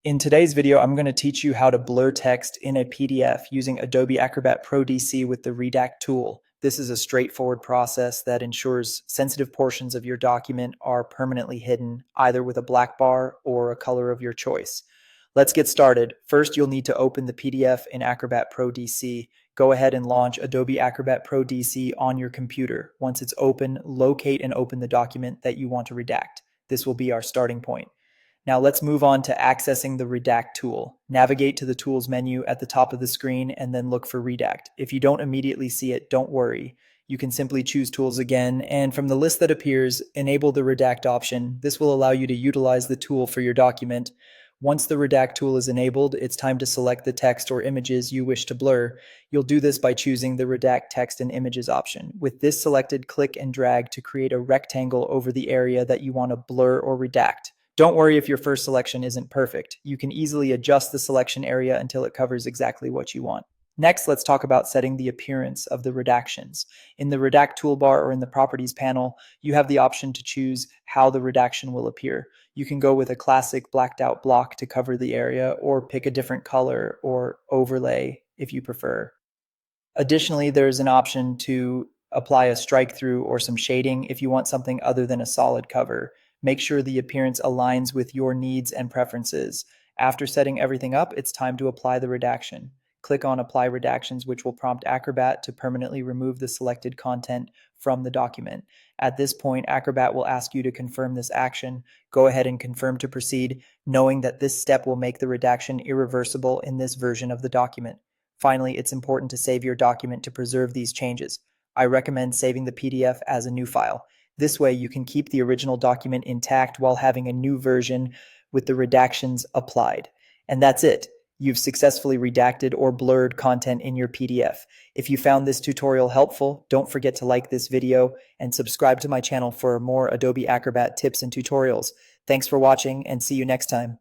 In today's video, I'm going to teach you how to blur text in a PDF using Adobe Acrobat Pro DC with the redact tool. This is a straightforward process that ensures sensitive portions of your document are permanently hidden, either with a black bar or a color of your choice. Let's get started. First, you'll need to open the PDF in Acrobat Pro DC. Go ahead and launch Adobe Acrobat Pro DC on your computer. Once it's open, locate and open the document that you want to redact. This will be our starting point. Now let's move on to accessing the redact tool. Navigate to the tools menu at the top of the screen and then look for redact. If you don't immediately see it, don't worry. You can simply choose tools again, and from the list that appears, enable the redact option. This will allow you to utilize the tool for your document. Once the redact tool is enabled, it's time to select the text or images you wish to blur. You'll do this by choosing the redact text and images option. With this selected, click and drag to create a rectangle over the area that you want to blur or redact. Don't worry if your first selection isn't perfect. You can easily adjust the selection area until it covers exactly what you want. Next, let's talk about setting the appearance of the redactions. In the redact toolbar or in the properties panel, you have the option to choose how the redaction will appear. You can go with a classic blacked out block to cover the area, or pick a different color or overlay if you prefer. Additionally, there's an option to apply a strike through or some shading if you want something other than a solid cover. Make sure the appearance aligns with your needs and preferences. After setting everything up, it's time to apply the redaction. Click on Apply Redactions, which will prompt Acrobat to permanently remove the selected content from the document. At this point, Acrobat will ask you to confirm this action. Go ahead and confirm to proceed, knowing that this step will make the redaction irreversible in this version of the document. Finally, it's important to save your document to preserve these changes. I recommend saving the PDF as a new file. This way, you can keep the original document intact while having a new version with the redactions applied. And that's it. You've successfully redacted or blurred content in your PDF. If you found this tutorial helpful, don't forget to like this video and subscribe to my channel for more Adobe Acrobat tips and tutorials. Thanks for watching, and see you next time.